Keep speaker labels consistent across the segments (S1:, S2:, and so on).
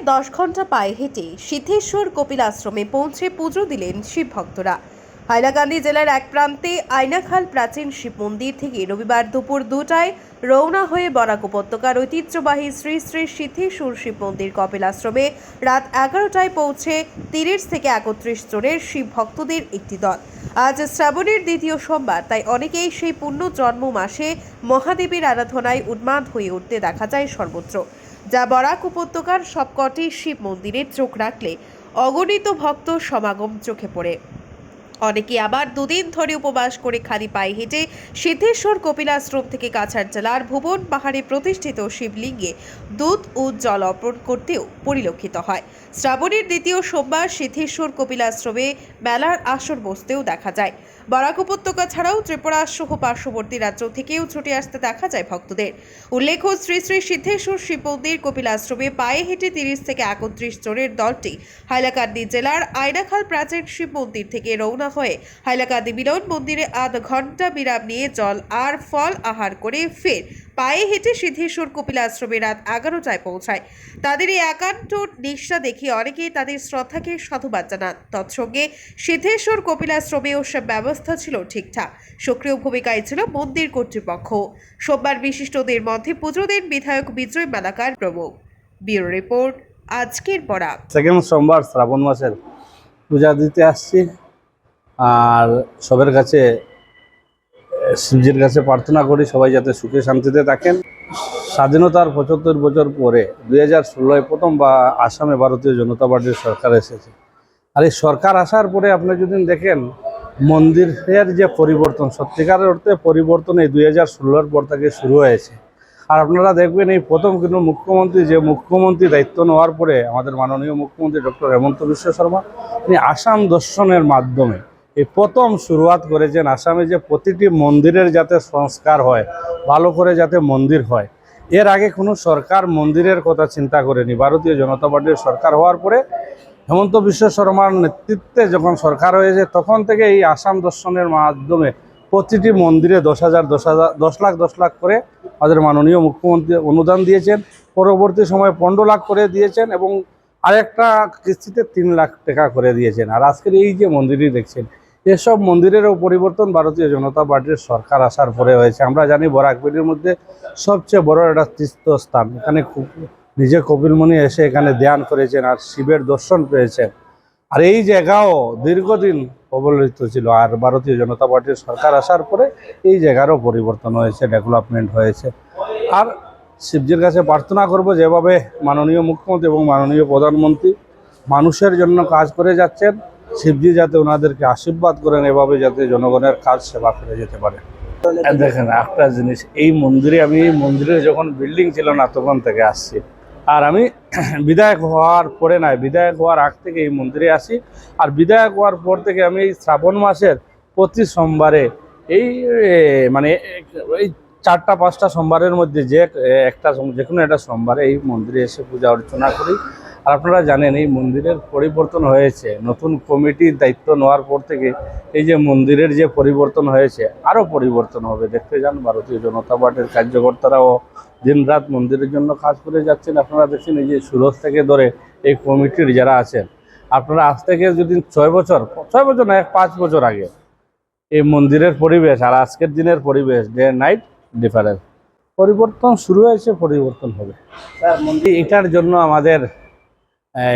S1: 10 ঘন্টা পায়ে হেঁটে সিদ্ধেশ্বর কপিল আশ্রমে পৌঁছে পুজো দিলেন শিব ভক্তরা। হাইলাকান্দি জেলার এক প্রান্তে আয়নাখাল প্রাচীন শিব মন্দির থেকে রবিবার দুপুর 2টায় রওনা হয়ে বরাক উপত্যকার ঐতিহ্যবাহী শ্রী শ্রী সিদ্ধেশ্বর শিব মন্দির কপিল আশ্রমে রাত 11টায় পৌঁছে 30 থেকে 31 জনের শিব ভক্তদের একটি দল। আজ শ্রাবণের দ্বিতীয় সোমবার, তাই অনেকেই সেই পুণ্য জন্ম মাসে মহাদেবের আরাধনায় উন্মাদ হয়ে উঠতে দেখা যায় সর্বত্র। যা বরাক উপত্যকার সবকটি শিব মন্দিরে চোখ রাখলে অগণিত ভক্ত সমাগম চোখে পড়ে। অনেকে আবার দুদিন ধরে উপবাস করে খালি পায়ে হেঁটে সিদ্ধেশ্বর কপিলাশ্রম থেকে কাছাড় জেলার ভুবন পাহাড়ে প্রতিষ্ঠিত শিবলিঙ্গে দুধ ও জল অর্পণ করতেও পরিলক্ষিত হয়। শ্রাবণের দ্বিতীয় সোমবার সিদ্ধেশ্বর কপিলাশ্রমে মেলার আসর বসতেও দেখা যায়। বরাক উপত্যকা ছাড়াও ত্রিপুরা সহ পার্শ্ববর্তী রাজ্য থেকেও ছুটে আসতে দেখা যায় ভক্তদের। উল্লেখ্য, শ্রী শ্রী সিদ্ধেশ্বর শিব মন্দির কপিলাশ্রমে পায়ে হেঁটে 30 থেকে 31 জনের দলটি হাইলাকান্দি জেলার আয়নাখাল প্রাচীন শিব মন্দির থেকে রওনা হয়ে হাইলাকান্দি মিলন মন্দিরে আধ ঘন্টা বিরাম নিয়ে জল আর ফল আহার করে ফের পায়ে হেঁটে সিদ্ধেশ্বর কপিলাশ্রমে রাত 11টায় পৌঁছায়। তাদের এই একান্ত নিষ্ঠা দেখে অনেকেই তাদের শ্রদ্ধাকে সাধুবাদ জানান। তৎসঙ্গে সিদ্ধেশ্বর কপিলাশ্রমেও সব ব্যবস্থা ছিল ঠিকঠাক। সক্রিয় ভূমিকায় ছিল মন্দির কর্তৃপক্ষ। সোমবার বিশিষ্টদের মধ্যে পুজো দেন বিধায়ক বিজয় মালাকার প্রমুখ। ব্যুরো রিপোর্ট, আজকের বরাক।
S2: সেকেন্ড সোমবার শ্রাবণ মাসের পূজা দিতে আসছি, আর সবার কাছে শিবজির কাছে প্রার্থনা করি সবাই যাতে সুখে শান্তিতে থাকেন। স্বাধীনতার 75 বছর পরে 2016 প্রথম বা আসামে ভারতীয় জনতা পার্টির সরকার এসেছে। আর এই সরকার আসার পরে আপনি যদি দেখেন মন্দিরের যে পরিবর্তন, সত্যিকারের অর্থে পরিবর্তন এই 2016 পর থেকে শুরু হয়েছে। আর আপনারা দেখবেন এই প্রথম কিন্তু মুখ্যমন্ত্রী দায়িত্ব নেওয়ার পরে আমাদের মাননীয় মুখ্যমন্ত্রী ডক্টর হেমন্ত বিশ্ব শর্মা, তিনি আসাম দর্শনের মাধ্যমে এই প্রথম শুরুয়াত করেছেন আসামে যে প্রতিটি মন্দিরের যাতে সংস্কার হয়, ভালো করে যাতে মন্দির হয়। এর আগে কোনো সরকার মন্দিরের কথা চিন্তা করেনি। ভারতীয় জনতা পার্টির সরকার হওয়ার পরে হেমন্ত বিশ্ব শর্মার নেতৃত্বে যখন সরকার হয়েছে তখন থেকে এই আসাম দর্শনের মাধ্যমে প্রতিটি মন্দিরে 10 লাখ করে আমাদের মাননীয় মুখ্যমন্ত্রী অনুদান দিয়েছেন। পরবর্তী সময়ে 15 লাখ করে দিয়েছেন এবং আরেকটা কিস্তিতে 3 লাখ টাকা করে দিয়েছেন। আর আজকের এই যে মন্দিরই দেখছেন, এসব মন্দিরেরও পরিবর্তন ভারতীয় জনতা পার্টির সরকার আসার পরে হয়েছে। আমরা জানি বরাকবেলির মধ্যে সবচেয়ে বড় একটা তীর্থস্থান, এখানে নিজে কপিলমুনি এসে এখানে ধ্যান করেছেন আর শিবের দর্শন পেয়েছেন। আর এই জায়গাও দীর্ঘদিন অবহেলিত ছিল, আর ভারতীয় জনতা পার্টির সরকার আসার পরে এই জায়গারও পরিবর্তন হয়েছে, ডেভেলপমেন্ট হয়েছে। আর শিবজির কাছে প্রার্থনা করব যেভাবে মাননীয় মুখ্যমন্ত্রী এবং মাননীয় প্রধানমন্ত্রী মানুষের জন্য কাজ করে যাচ্ছেন, শিবজি যাতে ওনাদেরকে আশীর্বাদ করেন, এভাবে যাতে জনগণের কাজ সেবা করে যেতে পারে। দেখেন একটা জিনিস, এই মন্দিরে যখন বিল্ডিং ছিল না তখন থেকে আসছি, আর আমি বিধায়ক হওয়ার পরে নয়, বিধায়ক হওয়ার আগ থেকে এই মন্দিরে আসি। আর বিধায়ক হওয়ার পর থেকে আমি এই শ্রাবণ মাসের প্রতি সোমবারে এই মানে এই 4-5টা সোমবারের মধ্যে যে কোনো একটা সোমবারে এই মন্দিরে এসে পূজা অর্চনা করি। আর আপনারা জানেন এই মন্দিরের পরিবর্তন হয়েছে, নতুন কমিটির দায়িত্ব নেওয়ার পর থেকে এই যে মন্দিরের যে পরিবর্তন হয়েছে আরও পরিবর্তন হবে। দেখতে যান ভারতীয় জনতা পার্টির কার্যকর্তারাও দিনরাত মন্দিরের জন্য কাজ করে যাচ্ছেন। আপনারা দেখছেন এই যে সুরজ থেকে ধরে এই কমিটির যারা আছেন, আপনারা আজ থেকে যদি 6 বছর না 5 বছর আগে এই মন্দিরের পরিবেশ আর আজকের দিনের পরিবেশ, ডে নাইট ডিফারেন্স, পরিবর্তন শুরু হয়েছে, পরিবর্তন হবে। এটার জন্য আমাদের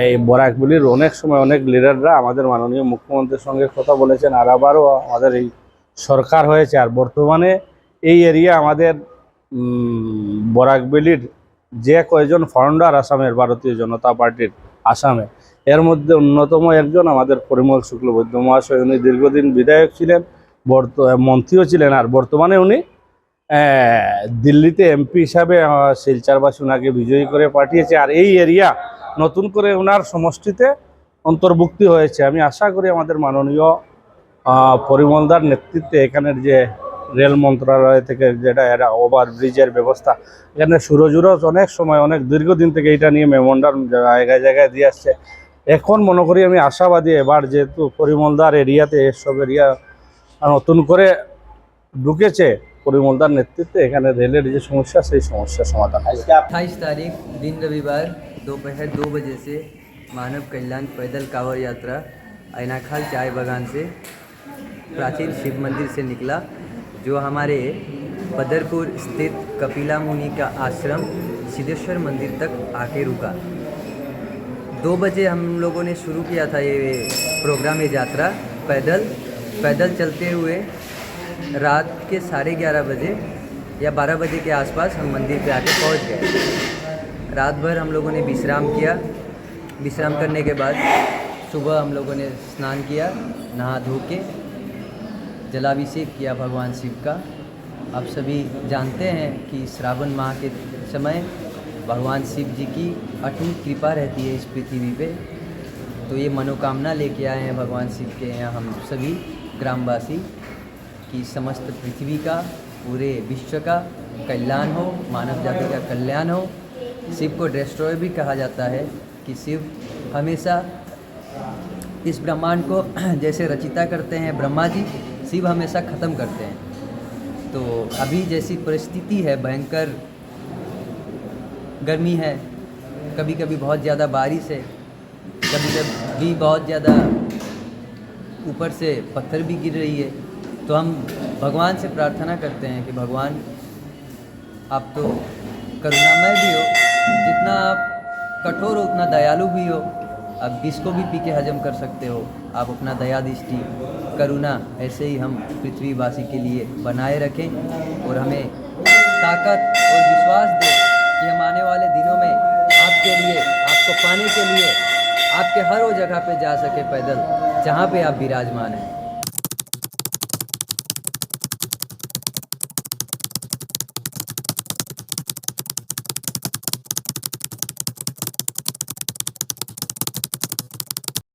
S2: এই বরাকবেলির অনেক সময় অনেক লিডাররা আমাদের মাননীয় মুখ্যমন্ত্রীর সঙ্গে কথা বলেছেন, আর আবারও আমাদের এই সরকার হয়েছে। আর বর্তমানে এই এরিয়া আমাদের বরাকবেলির যে কয়জন ফাউন্ডার আসামের ভারতীয় জনতা পার্টির আসামে, এর মধ্যে অন্যতম একজন আমাদের পরিমল শুক্লবৈদ্য মহাশয়। উনি দীর্ঘদিন বিধায়ক ছিলেন, মন্ত্রীও ছিলেন, আর বর্তমানে উনি দিল্লিতে এমপি হিসাবে শিলচরবাসী ওনাকে বিজয়ী করে পাঠিয়েছে। আর এই এরিয়া নতুন করে ওনার সমষ্টিতে অন্তর্ভুক্তি হয়েছে। আমি আশা করি আমাদের মাননীয় পরিমলদার নেতৃত্বে এখানের যে রেল মন্ত্রণালয় থেকে যেটা ওভারব্রিজের ব্যবস্থা, এখানে সুরজুরজ অনেক সময় অনেক দীর্ঘদিন থেকে এটা নিয়ে মেমোরান্ডাম জায়গায় দিয়ে আসছে। এখন মনে করি আমি আশাবাদী, এবার যেহেতু পরিমলদার এরিয়াতে এসব এরিয়া নতুন করে ঢুকেছে, পরিমলদার নেতৃত্বে এখানে রেলের যে সমস্যা সেই সমস্যার সমাধান।
S3: 28 तारीख दिन रविवार दोपहर 2 बजे से मानव कल्याण पैदल कांवड़ यात्रा ऐनाखाल चाय बागान से प्राचीन शिव मंदिर से निकला, जो हमारे बदरपुर स्थित कपिला मुनि का आश्रम सिद्धेश्वर मंदिर तक आके रुका। 2 बजे हम लोगों ने शुरू किया था ये प्रोग्राम, ये यात्रा पैदल चलते हुए रात के 11:30 बजे या 12 बजे के आसपास हम मंदिर पे आके पहुंच गए। रात भर हम लोगों ने विश्राम किया। विश्राम करने के बाद सुबह हम लोगों ने स्नान किया, नहा धो के जलाभिषेक किया भगवान शिव का। आप सभी जानते हैं कि श्रावण माह के समय भगवान शिव जी की अटूट कृपा रहती है इस पृथ्वी पे। तो ये मनोकामना लेके आए हैं भगवान शिव के यहाँ हम सभी ग्रामवासी कि समस्त पृथ्वी का, पूरे विश्व का कल्याण हो, मानव जाति का कल्याण हो। शिव को डिस्ट्रॉय भी कहा जाता है कि शिव हमेशा इस ब्रह्मांड को जैसे रचिता करते हैं ब्रह्मा जी, शिव हमेशा ख़त्म करते हैं। तो अभी जैसी परिस्थिति है, भयंकर गर्मी है, कभी कभी बहुत ज़्यादा बारिश है, कभी कभी बहुत ज़्यादा ऊपर से पत्थर भी गिर रही है। तो हम भगवान से प्रार्थना करते हैं कि भगवान आप तो करुणामय भी हो, जितना आप कठोर हो उतना दयालु भी हो। आप विष को भी पी के हजम कर सकते हो। आप अपना दया दृष्टि, करुणा ऐसे ही हम पृथ्वीवासी के लिए बनाए रखें और हमें ताकत और विश्वास दें कि हम आने वाले दिनों में आपके लिए, आपको पाने के लिए आपके हर वो जगह पे जा सके पैदल जहाँ पे आप विराजमान हैं।